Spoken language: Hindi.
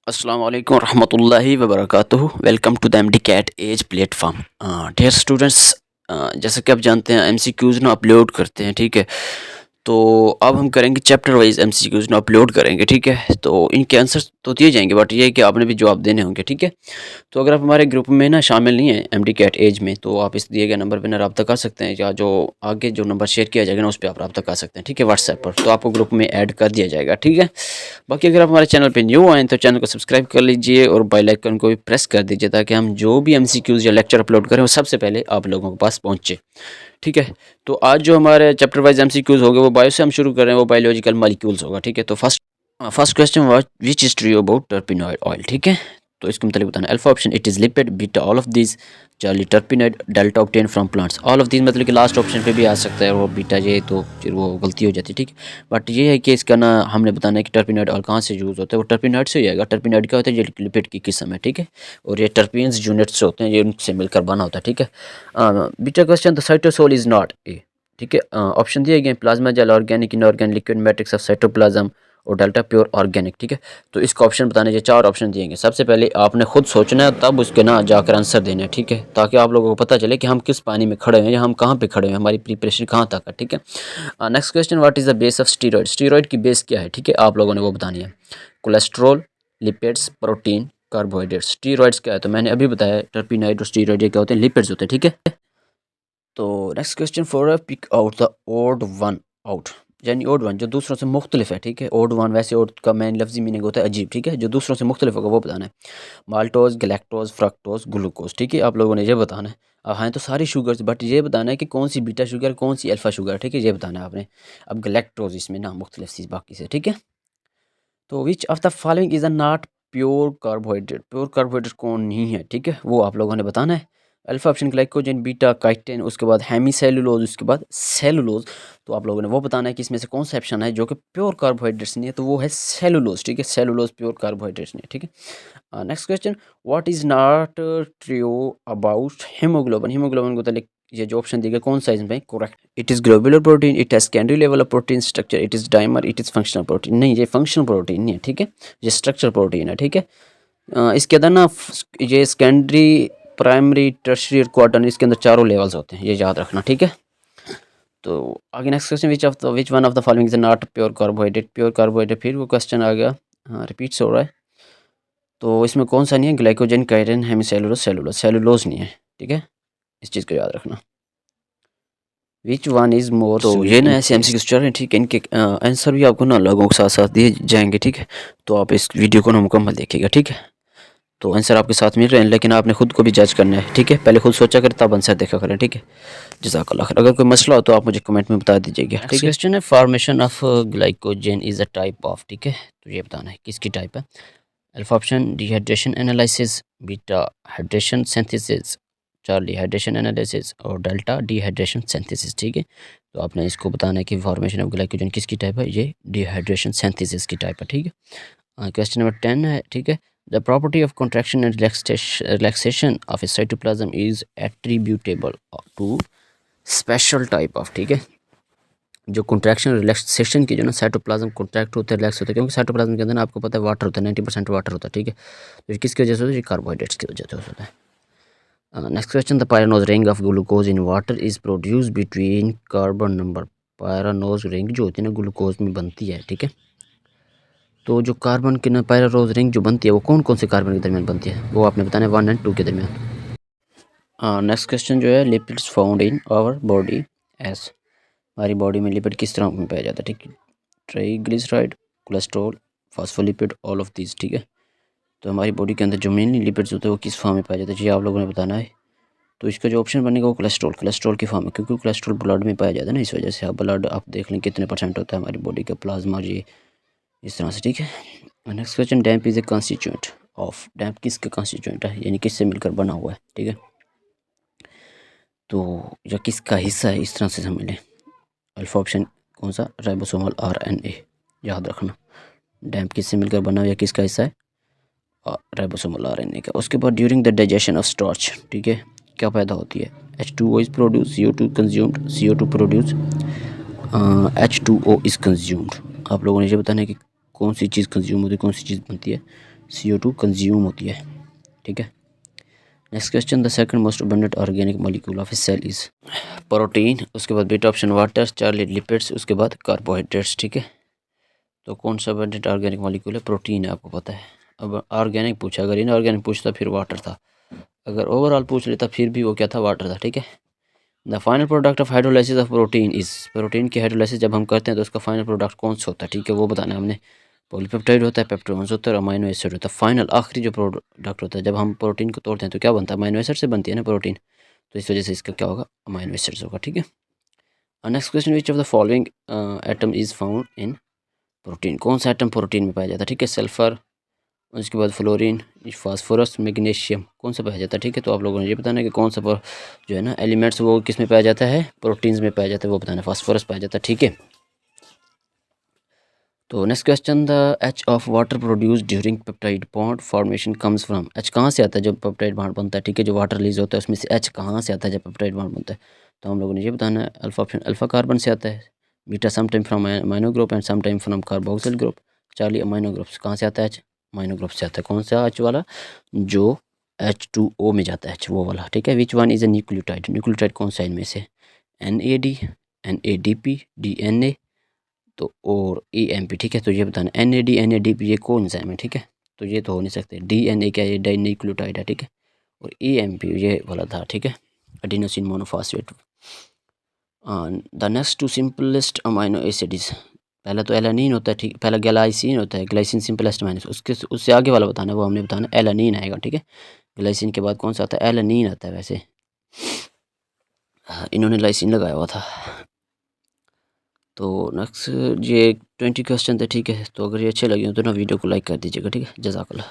अस्सलाम वालेकुम रहमतुल्लाहि व बरकातुहू। Welcome to the MD CAT edge platform. Dear students, जैसा कि आप जानते हैं एमसीक्यूज़ ना अपलोड करते हैं, ठीक है। तो अब हम करेंगे चैप्टर वाइज एमसीक्यूज़ ना अपलोड करेंगे, ठीक है। तो इनके आंसर्स तो दिए जाएंगे, बट ये है कि आपने भी जवाब देने होंगे, ठीक है। तो अगर आप हमारे ग्रुप में ना शामिल नहीं हैं एमडी कैट एज में, तो आप इस दिए गए नंबर पर ना रब्ता कर सकते हैं, या जो आगे जो नंबर शेयर किया जाएगा ना उस पर आप रब्ता कर सकते हैं, ठीक है, व्हाट्सएप पर। तो आपको ग्रुप में ऐड कर दिया जाएगा, ठीक है। बाकी अगर आप हमारे चैनल पे न्यू आएँ तो चैनल को सब्सक्राइब कर लीजिए और बेल आइकन को भी प्रेस कर दीजिए, ताकि हम जो भी एमसीक्यूज़ या लेक्चर अपलोड करें वो सबसे पहले आप लोगों के पास पहुँचे, ठीक है। तो आज जो हमारे चैप्टर वाइज एमसीक्यूज़ होंगे वो बायो से हम शुरू कर रहे हैं, वो बायोलॉजिकल मॉलिक्यूल्स होगा, ठीक है। तो first question was which is true about terpenoid oil, ठीक है। तो इसके मतलब बताना alpha option it is lipid, beta all of this, Charlie terpenoid, delta obtain from plants. All of this मतलब कि लास्ट ऑप्शन पे भी आ सकता है, वो बीटा ये तो फिर वो गलती हो जाती है, ठीक है। बट ये है कि इसका ना हमने बताना है कि टर्पेनोइड ऑयल कहाँ से यूज़ होता है, वो टर्पेनोइड से ही आएगा। टर्पेनोइड क्या होता है, ये लिपिड की किस्म है, ठीक है। और ये टर्पीन्स यूनिट्स होते हैं, ये उनसे मिलकर बना होता है, ठीक है। Beta question the cytosol is not a, ठीक है। ऑप्शन दिए गए plasma gel, organic, inorganic, liquid matrix of cytoplasm और डेल्टा प्योर ऑर्गेनिक, ठीक है। तो इसका ऑप्शन बताने, ये चार ऑप्शन दिएंगे। सबसे पहले आपने खुद सोचना है, तब उसके ना जाकर आंसर देना है, ठीक है, ताकि आप लोगों को पता चले कि हम किस पानी में खड़े हैं या हम कहाँ पे खड़े हैं, हमारी प्रिपरेशन कहाँ तक है, ठीक है। Next question what is the base of steroid. Steroid की बेस क्या है, ठीक है, आप लोगों ने वो बतानी है। Cholesterol, lipids, protein, carbohydrates. Steroids क्या है, तो मैंने अभी बताया टर्पिनाइड और स्टीरॉयड ये क्या होते हैं, लिपिड्स होते हैं, ठीक है। तो next question for pick out the odd one out, यानी ओड वन जो दूसरों से मुख्तलिफ है, ठीक है। ओड वन वैसे ओड का मेन लफ्जी मीनिंग होता है अजीब, ठीक है, जो दूसरों से मुख्तलिफ होगा वो बताना है। माल्टोज, गैलेक्टोज, फ्रक्टोज, ग्लूकोज, ठीक है, आप लोगों ने ये बताना है। अब हाँ तो सारी शुगर्स, बट ये बताना है कि कौन सी बीटा शुगर, कौन सी अल्फा शुगर, ठीक है, ये बताना है आपने। अब गैलेक्टोज इसमें ना मुख्तलिफ चीज़ बाकी से, ठीक है। तो which of the following is a not pure carbohydrate. Pure carbohydrate कौन नहीं है, ठीक है, वो आप लोगों ने बताना है। Alpha option glycogen, beta chitin, उसके बाद हेमी सेलुलोज, उसके बाद सेलुलोज। तो आप लोगों ने वो बताना है कि इसमें से कौन सा ऑप्शन है जो कि प्योर कार्बोहाइड्रेट्स नहीं है, तो वो है सेलुलोज, ठीक है। सेलुलोज प्योर कार्बोहाइड्रेट्स नहीं है, ठीक है। Next question what is not true about haemoglobin. Haemoglobin को तो ये जो ऑप्शन दिए गए कौन सा इसमें correct. It is globular protein, it has secondary level of protein structure, it is dimer, it is functional protein. नहीं, ये फंक्शनल प्रोटीन नहीं है, ठीक है, ये स्ट्रक्चर प्रोटीन है, ठीक है। इसके अंदर ना ये सेकेंडरी, प्राइमरी, टर्शियरी और क्वार्टरनरी, इसके अंदर चारों लेवल्स होते हैं, ये याद रखना, ठीक है। तो आगे next question which one of the following is not pure carbohydrate. Pure carbohydrate फिर वो क्वेश्चन आ गया, हाँ रिपीट्स हो रहा है। तो इसमें कौन सा नहीं है, glycogen, chitin, hemicellulose, cellulose. Cellulose नहीं है, ठीक है, इस चीज़ को याद रखना। Which one is more. तो ये ना ऐसे एमसीक्यूज चल रहे हैं, ठीक है, इनके आंसर भी आपको ना लोगों के साथ साथ दिए जाएंगे, ठीक है। तो आप इस वीडियो को ना मुकम्मल देखिएगा, ठीक है। तो आंसर आपके साथ मिल रहे हैं, लेकिन आपने खुद को भी जज करना है, ठीक है। पहले खुद सोचा करें तब आंसर देखा करें, ठीक है। जज़ाकल्लाह खैर। अगर कोई मसला हो तो आप मुझे कमेंट में बता दीजिएगा, ठीक है। क्वेश्चन है formation of glycogen is a type of, ठीक है, तो ये बताना है किसकी टाइप है। Alpha option dehydration analysis, beta hydration synthesis, Charlie hydration analysis और डेल्टा डिहाइड्रेशन सिंथेसिस, ठीक है। तो आपने इसको बताना है कि फॉर्मेशन ऑफ ग्लाइकोजन किसकी टाइप है, ये डिहाइड्रेशन सिंथेसिस की टाइप है, ठीक है। क्वेश्चन नंबर 10 है, ठीक है। The property of contraction and relaxation of a cytoplasm is attributable to special type of, ठीक है। जो कॉन्ट्रैक्शन रिलैक्सेशन की जो ना साइटोप्लाज्म कॉन्ट्रैक्ट होता है, रिलैक्स होता है, क्योंकि साइटोप्लाज्म के अंदर ना आपको पता है वाटर होता है, 90% वाटर होता है, ठीक है। तो ये किसकी वजह से होता है, ये कार्बोहाइड्रेट्स की वजह से होता है। Next question the pyranose ring of glucose in water is produce between carbon number. Pyranose ring जो होती है ना ग्लूकोज में बनती है, ठीक है। तो जो कार्बन की ना पायरानोज रिंग जो बनती है वो कौन कौन से कार्बन के दरमियान बनती है, वो आपने बताना है 1 और 2 के दरमियान। नेक्स्ट क्वेश्चन जो है lipids found in our body as. हमारी बॉडी में लिपिड किस तरह में पाया जाता है, ठीक है। Triglyceride, cholesterol, phospholipid, all of this, ठीक है। तो हमारी बॉडी के अंदर जो मेनली लिपिड्स होते हैं वो किस फॉर्म में पाया जाता है, ये आप लोगों ने बताना है। तो इसका जो ऑप्शन बनेगा वो कोलेस्ट्रॉल, कोलेस्ट्रॉल की फॉर्म में, क्योंकि कोलेस्ट्रॉल ब्लड में पाया जाता है ना, इस वजह से। आप ब्लड आप देख लें कितने % होता है हमारी बॉडी का प्लाज्मा, ये इस तरह से, ठीक है। Next question damp is a constituent of. Damp किसका कॉन्स्टिट्यूएंट है, यानी किससे मिलकर बना हुआ है, ठीक है। तो या किसका हिस्सा है, इस तरह से समझ लें। अल्फा ऑप्शन कौन सा, राइबोसोमल RNA, याद रखना। डैम्प किससे मिलकर बना हुआ या किसका हिस्सा है, राइबोसोमल RNA का। उसके बाद during the digestion of starch, ठीक है, क्या पैदा होती है, H2O is produce, CO2 consumed, CO2 produce, H2O is consumed. आप लोगों ने ये बताना है कि कौन सी चीज़ कंज्यूम होती है, कौन सी चीज़ बनती है, CO2 कंज्यूम होती है, ठीक है। Next question, the second most abundant organic molecule of a cell is protein, उसके बाद beta option water, Charlie lipids, उसके बाद कार्बोहाइड्रेट्स, ठीक है। तो कौन सा अबंडेंट ऑर्गेनिक मॉलिक्यूल है? प्रोटीन है, आपको पता है। अब ऑर्गेनिक पूछा, अगर इनऑर्गेनिक पूछता फिर वाटर था, अगर ओवरऑल पूछ लेता फिर भी वो क्या था? वाटर था, ठीक है। The final product of hydrolysis of protein is, protein की हाइड्रोलाइसिस जब हम करते हैं तो उसका फाइनल प्रोडक्ट कौन सा होता है, ठीक है, वो बताना है हमने। पॉलीपेप्टाइड होता है, पेप्टोन्स होता है और अमाइनो एसिड होता है। फाइनल आखिरी जो प्रोडक्ट होता है, जब हम प्रोटीन को तोड़ते हैं तो क्या बनता है? अमाइनो एसिड से बनती है ना प्रोटीन, तो इस वजह से इसका क्या होगा? अमाइनो एसिड्स होगा, ठीक है। Next question, which of the following atom is found in protein, कौन सा एटम प्रोटीन में पाया जाता है, ठीक है। सल्फर, उसके बाद फ्लोरीन, फास्फोरस, मैग्नीशियम, कौन सा पाया जाता है, ठीक है। तो आप लोगों ने ये बताना है कि कौन सा जो है ना एलिमेंट्स वो किस में पाया जाता है? प्रोटीन्स में पाया जाता है, वो बताना है। फास्फोरस पाया जाता है, ठीक है। तो next question, the H of water produce during peptide bond formation comes from, H कहाँ से आता है जब पेप्टाइड बॉन्ड बनता है, ठीक है। जो वाटर रिलीज होता है उसमें से एच कहाँ से आता है जब पेप्टाइड बॉन्ड बनता है? तो हम लोगों ने ये बताना है, अल्फा कार्बन से आता है, beta sometime from amino group and sometime from carboxyl group, Charlie amino group कहाँ से आता है? एच अमाइनो ग्रुप से आता है। कौन सा एच वाला? जो H2O में जाता है, एच वो वाला, ठीक है। Which one is a nucleotide, nucleotide कौन सा इनमें से? NAD, NADP, DNA, तो और AMP, ठीक है। तो ये बताना NAD NADP ये कौन सा है, ठीक है। तो ये तो हो नहीं सकते। DNA क्या है? ये डाइन्यूक्लियोटाइड है, ठीक है। और AMP ये वाला था, ठीक है, adenosine monophosphate. The next two simplest amino acids, पहला तो एलानिन होता है, ठीक। पहला ग्लाइसिन होता है, ग्लाइसिन सिंपलेस्ट अमाइनो, उससे आगे वाला बताना है, वो हमने बताना एलानिन आएगा, ठीक है। ग्लाइसिन के बाद कौन सा आता है? एलानिन आता है। वैसे इन्होंने लाइसिन लगाया हुआ था। तो नेक्स्ट ये 20 क्वेश्चन थे, ठीक है। तो अगर ये अच्छे लगे हो तो ना वीडियो को लाइक कर दीजिएगा, ठीक है। जज़ाकल्लाह।